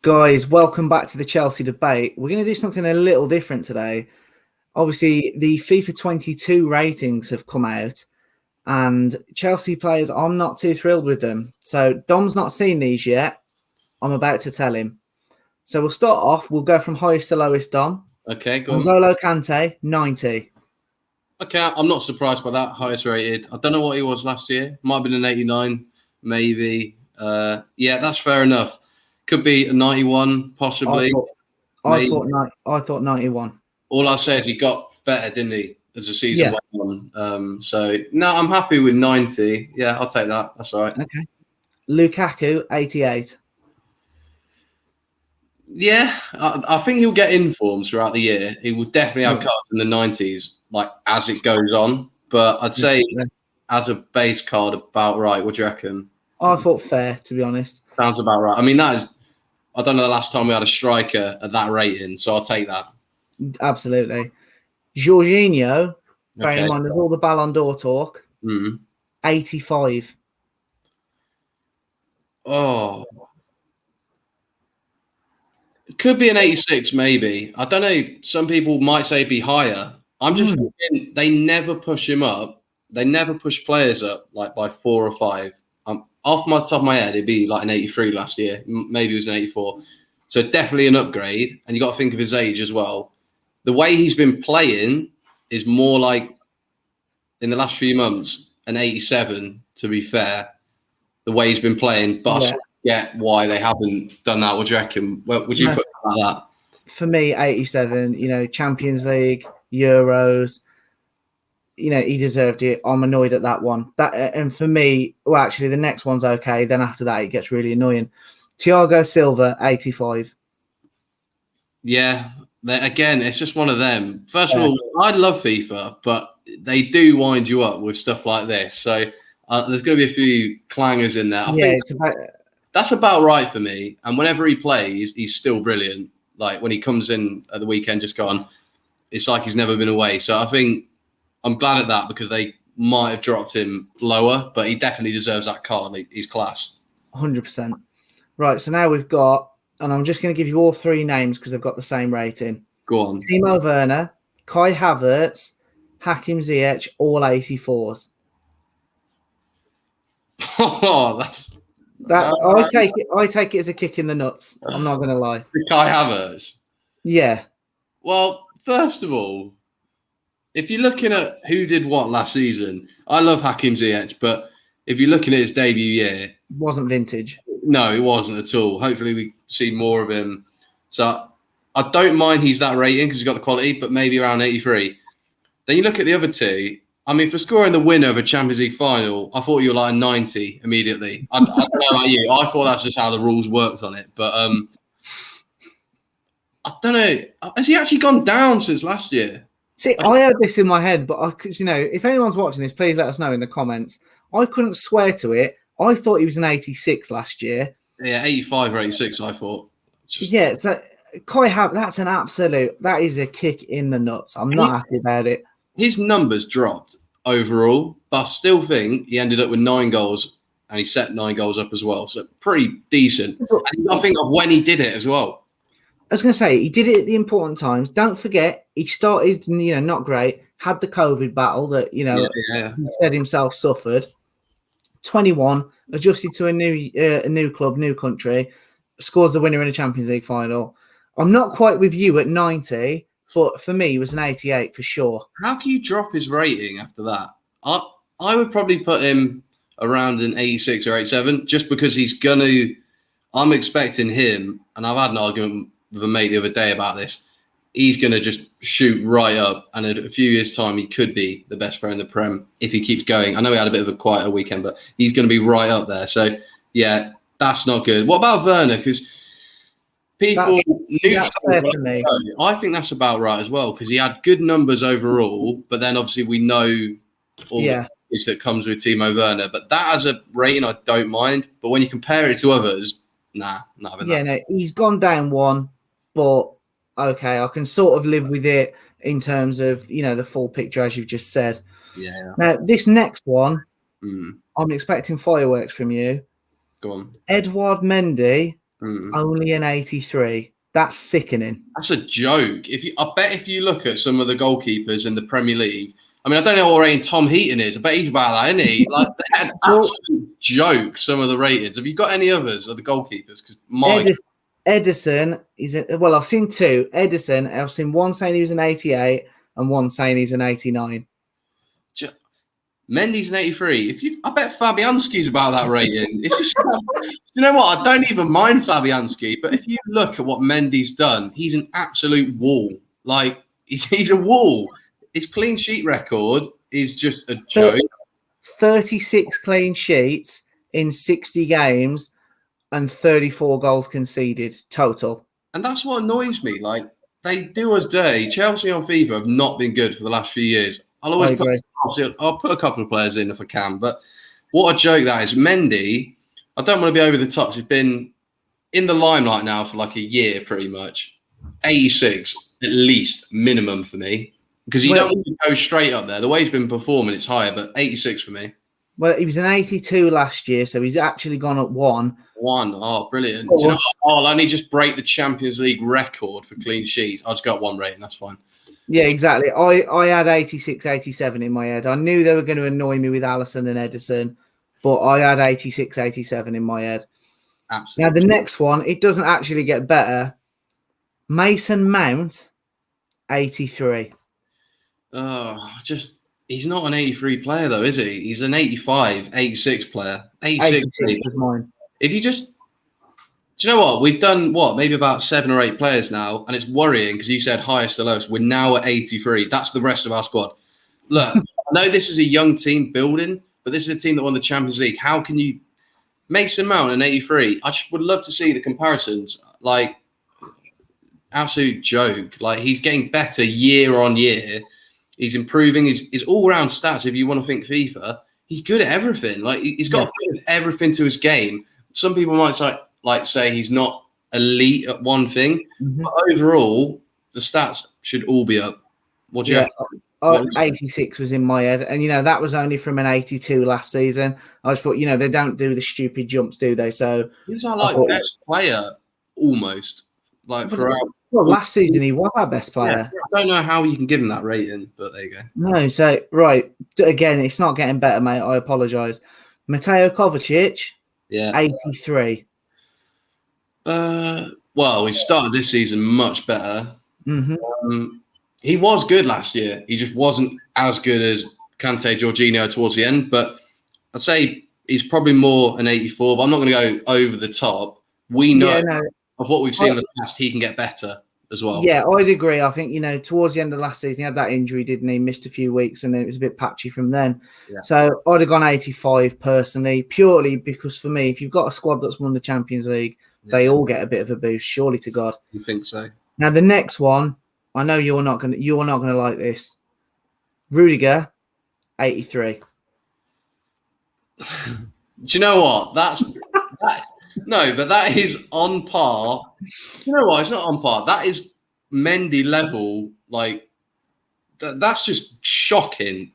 Guys, welcome back to the Chelsea debate. We're going to do something a little different today. Obviously, the FIFA 22 ratings have come out, and Chelsea players, I'm not too thrilled with them. So Dom's not seen these yet. I'm about to tell him. So we'll start off. We'll go from highest to lowest, Dom. Okay, go on. N'Golo Kante, 90. Okay, I'm not surprised by that. Highest rated. I don't know what he was last year. Might have been an 89, maybe. Yeah, that's fair enough. Could be a 91, possibly. I thought 91. All I'll say is he got better, didn't he, as the season went on? So, no, I'm happy with 90. Yeah, I'll take that. That's all right. Okay. Lukaku, 88. Yeah, I think he'll get informs throughout the year. He will definitely have cards in the 90s, like as it goes on. But I'd say as a base card, about right. What do you reckon? I thought fair, to be honest. Sounds about right. I mean, that is, I don't know the last time we had a striker at that rating, so I'll take that. Absolutely. Jorginho, bearing in mind there's all the Ballon d'Or talk, 85. Oh. It could be an 86, maybe. I don't know. Some people might say be higher. I'm just thinking they never push him up. They never push players up like by 4 or 5. Off my top of my head, it'd be like an 83 last year. Maybe it was an 84. So definitely an upgrade. And you got to think of his age as well. The way he's been playing is more like in the last few months an 87. To be fair, the way he's been playing, but I get why they haven't done that. What do you reckon? Would you put like that? For me, 87. You know, Champions League, Euros. You know, he deserved it. I'm annoyed at that one. And for me, well, actually, the next one's okay. Then after that, it gets really annoying. Thiago Silva, 85. Yeah, again, it's just one of them. First of all, I love FIFA, but they do wind you up with stuff like this. So there's going to be a few clangers in there. I think that's about right for me. And whenever he plays, he's still brilliant. Like when he comes in at the weekend, just gone, it's like he's never been away. So I think I'm glad at that because they might have dropped him lower, but he definitely deserves that card. He's class. 100%. Right, so now we've got, and I'm just going to give you all 3 names because they've got the same rating. Go on. Timo Werner, Kai Havertz, Hakim Ziyech, all 84s. Oh, I take it as a kick in the nuts. I'm not going to lie. Kai Havertz? Yeah. Well, first of all, if you're looking at who did what last season, I love Hakim Ziyech, but if you're looking at his debut year, it wasn't vintage. No, it wasn't at all. Hopefully we see more of him. So I don't mind he's that rating because he's got the quality, but maybe around 83. Then you look at the other 2. I mean, for scoring the winner of a Champions League final, I thought you were like a 90 immediately. I don't know about you. I thought that's just how the rules worked on it. But I don't know. Has he actually gone down since last year? See, I had this in my head, but if anyone's watching this, please let us know in the comments. I couldn't swear to it. I thought he was an 86 last year. Yeah, 85 or 86, I thought. Yeah, so Kai Havertz, that's an absolute, that is a kick in the nuts. I'm not happy about it. His numbers dropped overall, but I still think he ended up with 9 goals and he set 9 goals up as well. So pretty decent. And I think of when he did it as well. I was going to say, he did it at the important times. Don't forget, he started, not great, had the COVID battle that, he said himself suffered. 21, adjusted to a new club, new country, scores the winner in a Champions League final. I'm not quite with you at 90, but for me, it was an 88 for sure. How can you drop his rating after that? I would probably put him around an 86 or 87 just because I'm expecting him, and I've had an argument with a mate the other day about this. He's going to just shoot right up, and in a few years' time, he could be the best player in the Prem if he keeps going. I know he had a bit of a quieter weekend, but he's going to be right up there. So, yeah, that's not good. What about Werner? Because people I think that's about right as well because he had good numbers overall, but then obviously we know all the things that comes with Timo Werner. But that as a rating, I don't mind. But when you compare it to others, nah. No, he's gone down 1, but okay, I can sort of live with it in terms of, the full picture, as you've just said. Yeah. Now, this next one, I'm expecting fireworks from you. Go on. Edouard Mendy, only an 83. That's sickening. That's a joke. I bet if you look at some of the goalkeepers in the Premier League, I mean, I don't know what rating Tom Heaton is. I bet he's about that, isn't he? Like, they're an absolute joke, some of the ratings. Have you got any others of the goalkeepers? Because Edison, I've seen two. Edison, I've seen one saying he was an 88 and one saying he's an 89. Mendy's an 83. I bet Fabianski's about that rating. It's just, you know what? I don't even mind Fabianski, but if you look at what Mendy's done, he's an absolute wall. Like, he's a wall. His clean sheet record is just a joke. 36 clean sheets in 60 games and 34 goals conceded total. And that's what annoys me. Like, they do us dirty. Chelsea on FIFA have not been good for the last few years. I'll put a couple of players in if I can. But what a joke that is. Mendy, I don't want to be over the top. He's been in the limelight now for like a year, pretty much. 86, at least, minimum for me. Because you don't want to go straight up there. The way he's been performing, it's higher, but 86 for me. Well, he was an 82 last year, so he's actually gone up one. Oh, brilliant. Do you know what? I'll only just break the Champions League record for clean sheets. I'll just got one rating, that's fine. Yeah, exactly. I had 86, 87 in my head. I knew they were going to annoy me with Alisson and Edison, but I had 86, 87 in my head. Absolutely. Now, the next one, it doesn't actually get better. Mason Mount, 83. He's not an 83 player though, is he? He's an 85, 86 player. 86 was mine. If you just, do you know what? We've done maybe about 7 or 8 players now, and it's worrying because you said highest to lowest. We're now at 83. That's the rest of our squad. Look, I know this is a young team building, but this is a team that won the Champions League. How can you Mason Mount an 83? I just would love to see the comparisons. Like, absolute joke. Like, he's getting better year on year. He's improving his all-round stats. If you want to think FIFA, he's good at everything. Like, he's got everything to his game. Some people might say he's not elite at one thing, but overall, the stats should all be up. What do you reckon? 86 was in my head, and that was only from an 82 last season. I just thought, they don't do the stupid jumps, do they? So he's our best player almost. Like throughout. Well, last season he was our best player. Yeah, I don't know how you can give him that rating, but there you go. No, so right again, it's not getting better, mate. I apologise. Mateo Kovacic, 83. Well, we started this season much better. He was good last year. He just wasn't as good as Kante, Jorginho towards the end. But I'd say he's probably more an 84. But I'm not going to go over the top. We know of what we've seen in the past, he can get better as well. Yeah, I'd agree. I think, towards the end of last season, he had that injury, didn't he? Missed a few weeks, and then it was a bit patchy from then. Yeah. So I'd have gone 85 personally, purely because for me, if you've got a squad that's won the Champions League, they all get a bit of a boost, surely to God. You think so? Now, the next one, I know you're not gonna like this. Rudiger, 83. Do you know what? No, but that is on par. You know what? It's not on par. That is Mendy level. Like, that's just shocking.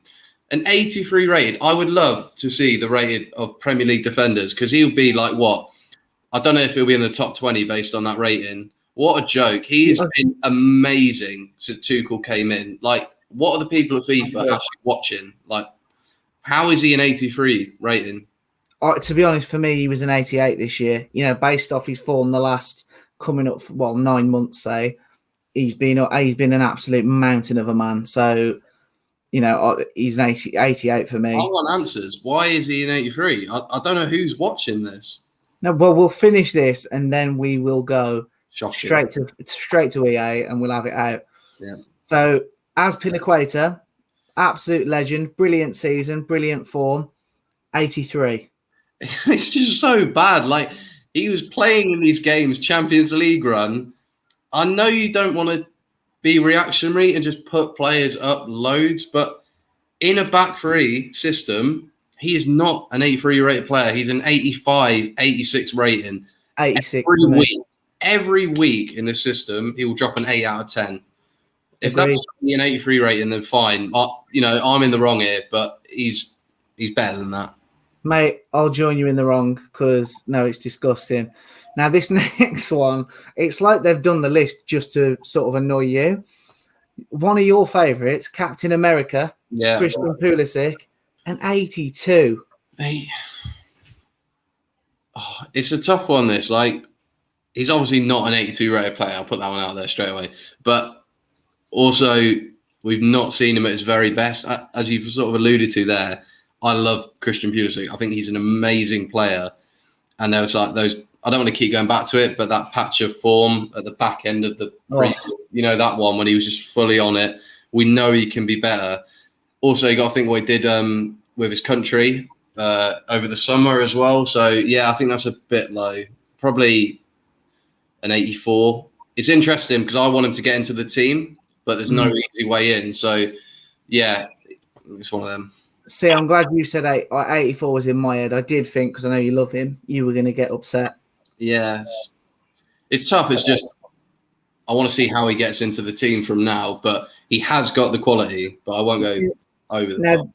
An 83 rated. I would love to see the rated of Premier League defenders because he'll be like what? I don't know if he'll be in the top 20 based on that rating. What a joke. He's been amazing since Tuchel came in. Like, what are the people at FIFA actually watching? Like, how is he an 83 rating? To be honest, for me, he was an 88 this year. Based off his form the last 9 months, say, he's been an absolute mountain of a man. So, he's an 88 for me. I want answers. Why is he an 83? I don't know who's watching this. No, well, we'll finish this and then we will go Shocking. straight to EA and we'll have it out. Yeah. So, Azpilicueta, absolute legend, brilliant season, brilliant form, 83. It's just so bad. Like, he was playing in these games, Champions League run. I know you don't want to be reactionary and just put players up loads, but in a back three system, he is not an 83 rated player. He's an 85, 86 rating. 86. Every week in the system, he will drop an 8 out of 10. If that's an 83 rating, then fine. I'm in the wrong here, but he's better than that. Mate, I'll join you in the wrong because, no, it's disgusting. Now, this next one, it's like they've done the list just to sort of annoy you. One of your favourites, Captain America, Christian Pulisic, an 82. It's a tough one, this. Like, he's obviously not an 82 rated player. I'll put that one out there straight away. But also, we've not seen him at his very best. As you've sort of alluded to there, I love Christian Pulisic. I think he's an amazing player. And there was like those, I don't want to keep going back to it, but that patch of form at the back end of the, that one when he was just fully on it. We know he can be better. Also, you got to think what he did with his country over the summer as well. So, yeah, I think that's a bit low. Probably an 84. It's interesting because I want him to get into the team, but there's no easy way in. So, yeah, it's one of them. See, I'm glad you said 84 was in my head. I did think, because I know you love him, you were going to get upset. Yes. It's tough. It's just, I want to see how he gets into the team from now, but he has got the quality, but I won't go over the top.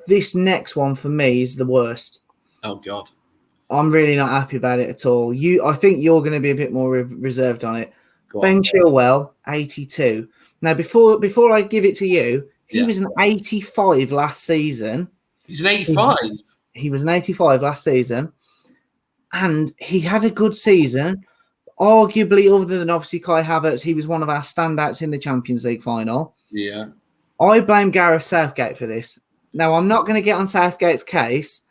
This next one for me is the worst. Oh, God. I'm really not happy about it at all. I think you're going to be a bit more reserved on it. Ben Chilwell, 82. Now, before I give it to you, he was an 85 last season. He's an 85? He was an 85 last season. And he had a good season. Arguably, other than obviously Kai Havertz, he was one of our standouts in the Champions League final. Yeah. I blame Gareth Southgate for this. Now, I'm not going to get on Southgate's case,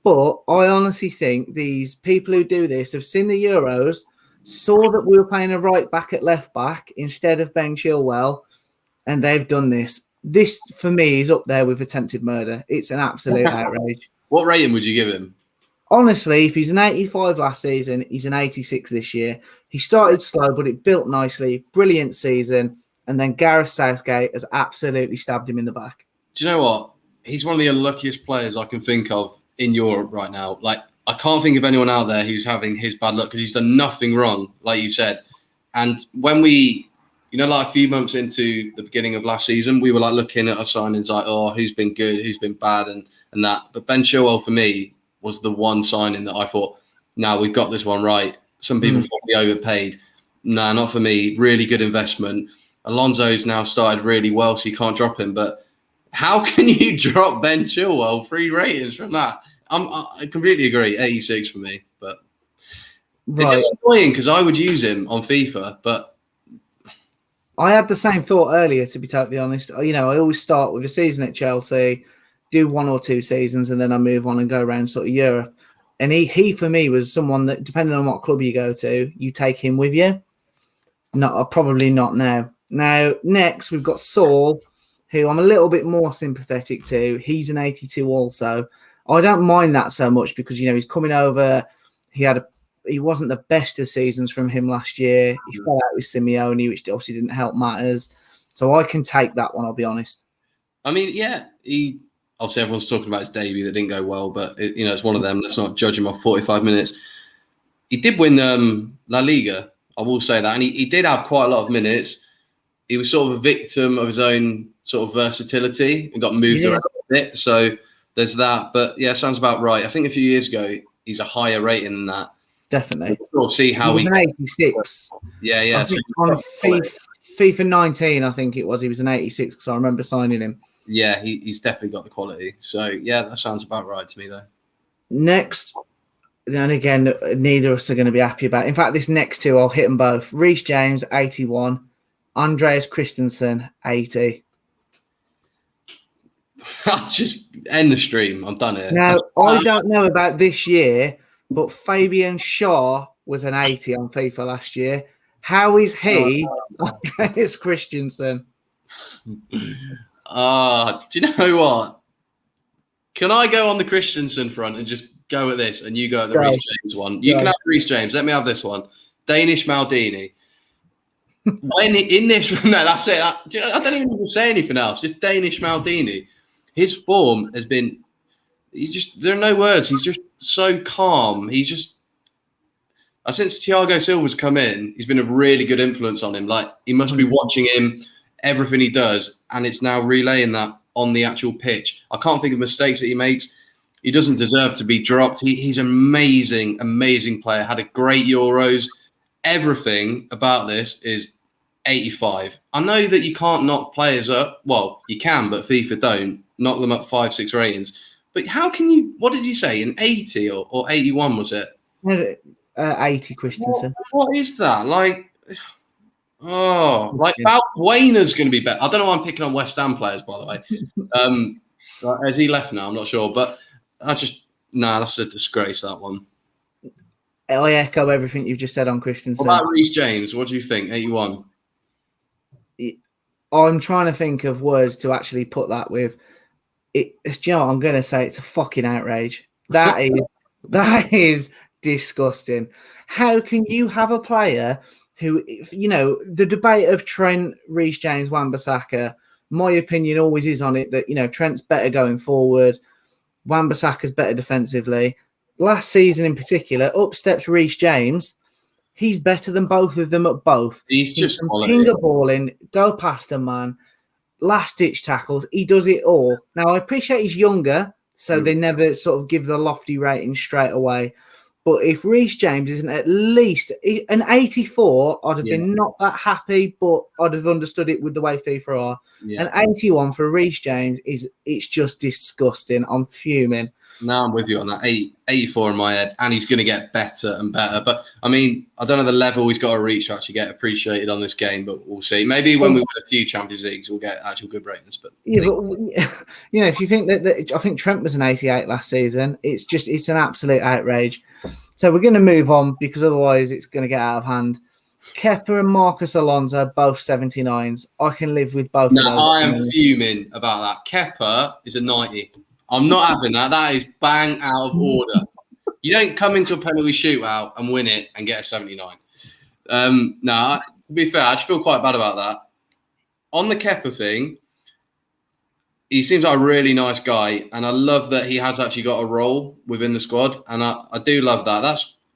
but I honestly think these people who do this have seen the Euros, saw that we were playing a right back at left back instead of Ben Chilwell, and they've done this. This, for me, is up there with attempted murder. It's an absolute outrage. What rating would you give him? Honestly, if he's an 85 last season, he's an 86 this year. He started slow, but it built nicely. Brilliant season. And then Gareth Southgate has absolutely stabbed him in the back. Do you know what? He's one of the unluckiest players I can think of in Europe right now. Like, I can't think of anyone out there who's having his bad luck because he's done nothing wrong, like you said. And when we, like a few months into the beginning of last season, we were like looking at our signings like, oh, who's been good, who's been bad and that. But Ben Chilwell, for me, was the one signing that I thought, no, we've got this one right. Some people thought we overpaid. No, not for me. Really good investment. Alonso's now started really well, so you can't drop him. But how can you drop Ben Chilwell 3 ratings from that? I completely agree. 86 for me. But it's just annoying because I would use him on FIFA. But I had the same thought earlier, to be totally honest. I always start with a season at Chelsea, do 1 or 2 seasons, and then I move on and go around sort of Europe. And he for me was someone that, depending on what club you go to, you take him with you. Probably not now. Now, next, we've got Saul, who I'm a little bit more sympathetic to. He's an 82 also. I don't mind that so much because, he's coming over. He wasn't the best of seasons from him last year. He fell out with Simeone, which obviously didn't help matters. So I can take that one, I'll be honest. I mean, yeah, obviously everyone's talking about his debut that didn't go well, but it's one of them. Let's not judge him off 45 minutes. He did win La Liga, I will say that. And he did have quite a lot of minutes. He was sort of a victim of his own sort of versatility and got moved around a bit. So there's that. But yeah, sounds about right. I think a few years ago, he's a higher rating than that. Definitely. We'll see how he was an 86. Yeah. So on FIFA 19, I think it was. He was an 86 because I remember signing him. Yeah, he's definitely got the quality. So, yeah, that sounds about right to me, though. Next, and again, neither of us are going to be happy about it. In fact, this next 2, I'll hit them both. Reece James, 81. Andreas Christensen, 80. I'll just end the stream. I'm done here. Now, I don't know about this year, but Fabian Schär was an 80 on FIFA last year. How is he, Andreas Christensen? Do you know what? Can I go on the Christensen front and just go at this, and you go at the Reece James one? You can have Reece James. Let me have this one. Danish Maldini. In this, no, that's it. I don't even need to say anything else. Just Danish Maldini. His form has been. There are no words. He's just so calm. He's just. Since Thiago Silva's come in, he's been a really good influence on him. Like, he must be watching him, everything he does, and it's now relaying that on the actual pitch. I can't think of mistakes that he makes. He doesn't deserve to be dropped. He's an amazing, amazing player. Had a great Euros. Everything about this is 85. I know that you can't knock players up. Well, you can, but FIFA don't knock them up 5, 6 ratings. But how can you? What did you say? An 80 or 81 was it? 80 Christensen. What is that like? Oh, like Balbuena's going to be better. I don't know why I'm picking on West Ham players, by the way. Has he left now? I'm not sure, but that's a disgrace, that one. I echo everything you've just said on Christensen. What about Reece James? What do you think? 81. I'm trying to think of words to actually put that with. Do you know what? I'm going to say it's a fucking outrage. That is disgusting. How can you have a player who, the debate of Trent, Reece James, Wan-Bissaka, my opinion always is on it that, Trent's better going forward. Wan-Bissaka's better defensively. Last season in particular, up steps Reece James. He's better than both of them at both. He's just king of balling, go past a man, last-ditch tackles. He does it all. Now, I appreciate he's younger, so they never sort of give the lofty rating straight away. But if Reece James isn't at least an 84, I'd have been not that happy, but I'd have understood it with the way FIFA are. Yeah. An 81 for Reece James it's just disgusting. I'm fuming. No, I'm with you on that. 84 in my head, and he's going to get better and better. But, I mean, I don't know the level he's got to reach to actually get appreciated on this game, but we'll see. Maybe when we win a few Champions Leagues, we'll get actual good ratings. But if you think that I think Trent was an 88 last season, it's an absolute outrage. So we're going to move on because otherwise it's going to get out of hand. Kepa and Marcus Alonso, both 79s. I can live with both of those. No, I am fuming about that. Kepa is a 90. I'm not having that. That is bang out of order. You don't come into a penalty shootout and win it and get a 79. To be fair, I just feel quite bad about that. On the Kepa thing, he seems like a really nice guy, and I love that he has actually got a role within the squad, and I do love that.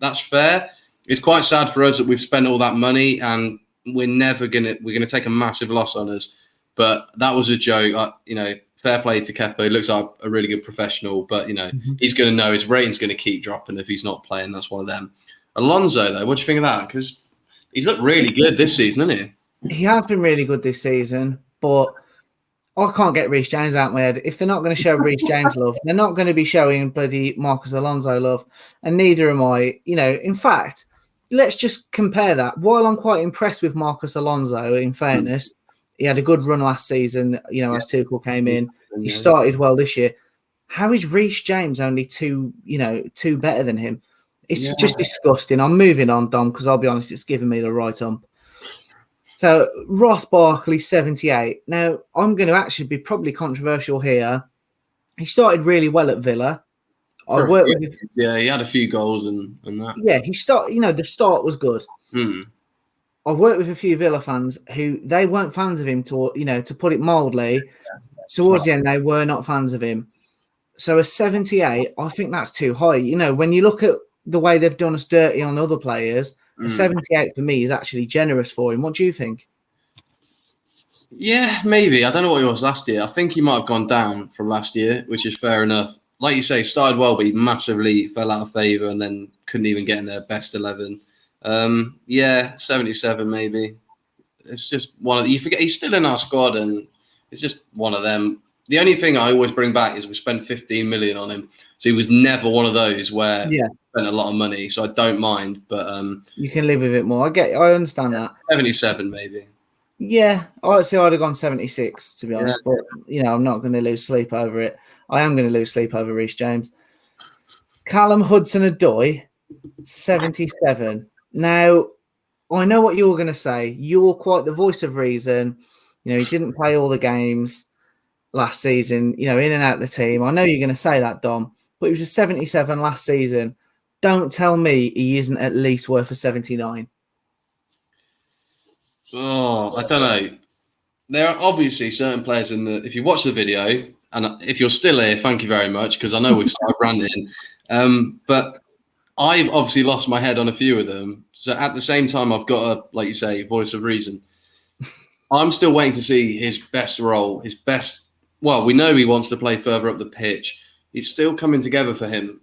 That's fair. It's quite sad for us that we've spent all that money and we're gonna take a massive loss on us. But that was a joke. Fair play to Kepa. He looks like a really good professional, but he's going to know his rating's going to keep dropping if he's not playing. That's one of them. Alonso, though, what do you think of that? Because he's looked really good this season, hasn't he? He has been really good this season, but I can't get Reece James out of my head. If they're not going to show Reece James love, they're not going to be showing bloody Marcus Alonso love, and neither am I. In fact, let's just compare that. While I'm quite impressed with Marcus Alonso, in fairness, he had a good run last season, as Tuchel came in. He started well this year. How is Reece James only two better than him? It's just disgusting. I'm moving on, Dom, because I'll be honest, it's giving me the right ump. So Ross Barkley, 78. Now, I'm going to actually be probably controversial here. He started really well at Villa. He had a few goals and that. Yeah, the start was good. I've worked with a few Villa fans who they weren't fans of him to put it mildly. Towards the end, they were not fans of him. So a 78, I think that's too high. When you look at the way they've done us dirty on other players, a 78 for me is actually generous for him. What do you think? Yeah, maybe. I don't know what he was last year. I think he might have gone down from last year, which is fair enough. Like you say, started well, but he massively fell out of favour and then couldn't even get in their best 11. 77 maybe. It's just one of you forget he's still in our squad, and it's just one of them. The only thing I always bring back is we spent 15 million on him, so he was never one of those where we spent a lot of money. So I don't mind, but you can live with it more. I understand that. 77 maybe. Yeah, I'd say I'd have gone 76 to be honest, but I'm not going to lose sleep over it. I am going to lose sleep over Reece James. Callum Hudson-Odoi, 77. Now, I know what you're going to say. You're quite the voice of reason. He didn't play all the games last season, in and out of the team. I know you're going to say that, Dom, but he was a 77 last season. Don't tell me he isn't at least worth a 79. Oh, I don't know. There are obviously certain players if you watch the video, and if you're still here, thank you very much, because I know we've started ranting. But I've obviously lost my head on a few of them. So at the same time, I've got a, like you say, voice of reason. I'm still waiting to see his best role, his best. Well, we know he wants to play further up the pitch. it's still coming together for him.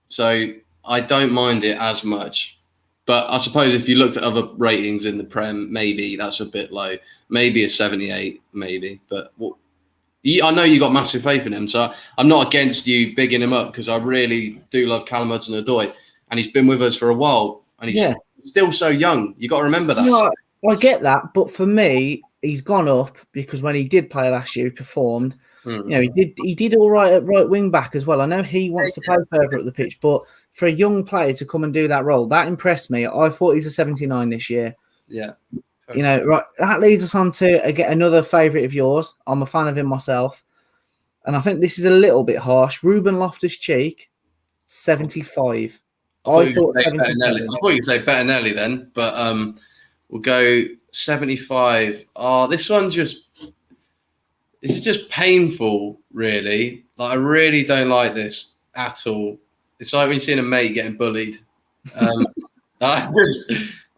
So I don't mind it as much. But I suppose if you looked at other ratings in the Prem, maybe that's a bit low. Maybe a 78, maybe. But I know you got massive faith in him, so I'm not against you bigging him up because I really do love Callum Hudson-Odoi, and he's been with us for a while, and he's still so young. You got to remember that. No, I get that, but for me, he's gone up because when he did play last year, he performed. You know, he did all right at right wing back as well. I know he wants to play further up the pitch, but for a young player to come and do that role, that impressed me. I thought he's a 79 this year. Yeah. You know, right. That leads us on to get another favourite of yours. I'm a fan of him myself. And I think this is a little bit harsh. Ruben Loftus-Cheek, 75. I thought you could say Bettinelli then, but we'll go 75. Oh, this is just painful, really. Like, I really don't like this at all. It's like when you're seeing a mate getting bullied. I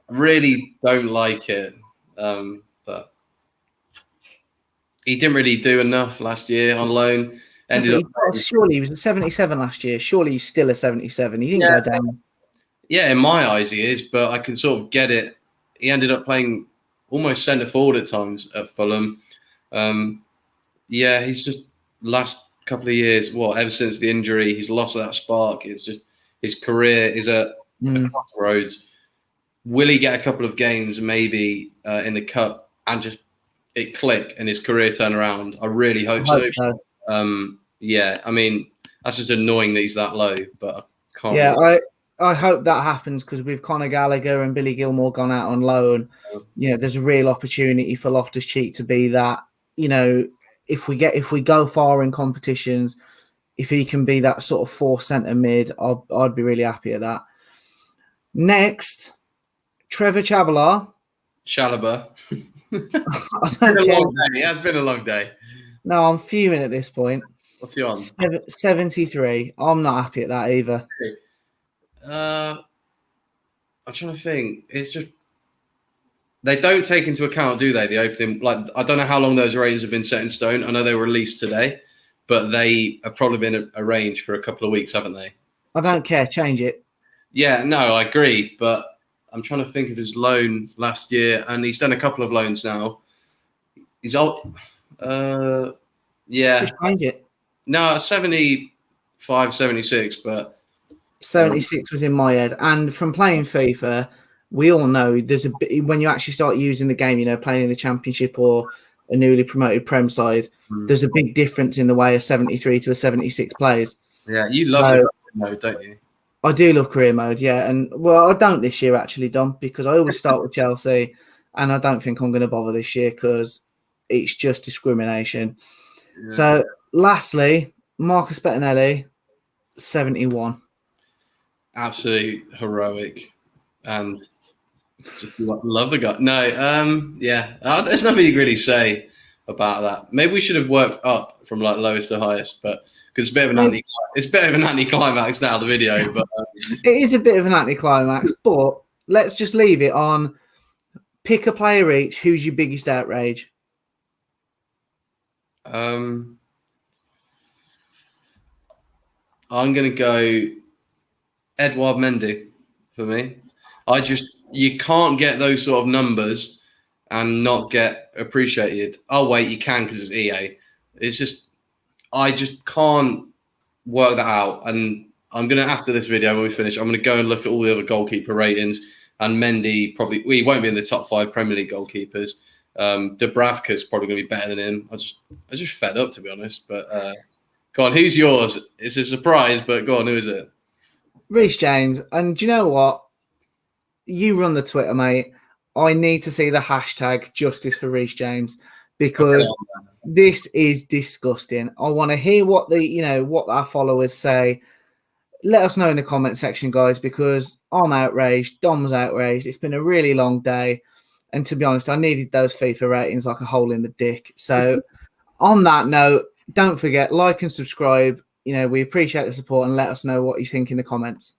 really don't like it. But he didn't really do enough last year on loan. Surely he was a 77 last year. Surely he's still a 77. He didn't go down. Yeah, in my eyes he is, but I can sort of get it. He ended up playing almost centre forward at times at Fulham. He's just last couple of years, ever since the injury, he's lost that spark. It's just his career is at crossroads. Will he get a couple of games maybe in the cup and just it click and his career turn around? I really hope so. I mean, that's just annoying that he's that low, but I can't. Yeah, really... I hope that happens because with Conor Gallagher and Billy Gilmore gone out on loan, you know, there's a real opportunity for Loftus-Cheek to be that. You know, if we go far in competitions, if he can be that sort of 4 centre mid, I'd be really happy at that. Next, Trevor Chalobah. It has been a long day. No, I'm fuming at this point. What's he on? 73. I'm not happy at that either. I'm trying to think. It's just they don't take into account, do they? The opening, like, I don't know how long those ratings have been set in stone. I know they were released today, but they have probably been arranged for a couple of weeks, haven't they? I don't care. Change it. Yeah, no, I agree, but I'm trying to think of his loan last year, and he's done a couple of loans now. He's all, Just change it. No, 75, 76, but 76 was in my head. And from playing FIFA, we all know there's a bit when you actually start using the game, you know, playing in the Championship or a newly promoted Prem side, there's a big difference in the way a 73 to a 76 plays. Yeah, you love career mode, don't you? I do love career mode, yeah. And, well, I don't this year, actually, Dom, because I always start with Chelsea, and I don't think I'm going to bother this year because it's just discrimination. Yeah. So, lastly, Marcus Bettinelli, 71. Absolutely heroic. And just love the guy. No, there's nothing you can really say about that. Maybe we should have worked up from like lowest to highest, but because it's a bit of an anticlimax now, the video. But it is a bit of an anticlimax, but let's just leave it on pick a player each. Who's your biggest outrage? I'm gonna go Edouard Mendy for me. You can't get those sort of numbers and not get appreciated. Oh wait, you can because it's EA. It's just I just can't work that out. And I'm gonna, after this video when we finish, I'm gonna go and look at all the other goalkeeper ratings. And Mendy he won't be in the top 5 Premier League goalkeepers. Dubravka's probably gonna be better than him. I just fed up, to be honest. But go on, who's yours? It's a surprise, but go on, who is it? Reece James. And do you know what? You run the Twitter, mate. I need to see the hashtag justice for Reece James because this is disgusting. I want to hear what what our followers say. Let us know in the comment section, guys, because I'm outraged. Dom's outraged. It's been a really long day. And to be honest, I needed those FIFA ratings like a hole in the dick. So on that note, don't forget, like and subscribe. You know, we appreciate the support and let us know what you think in the comments.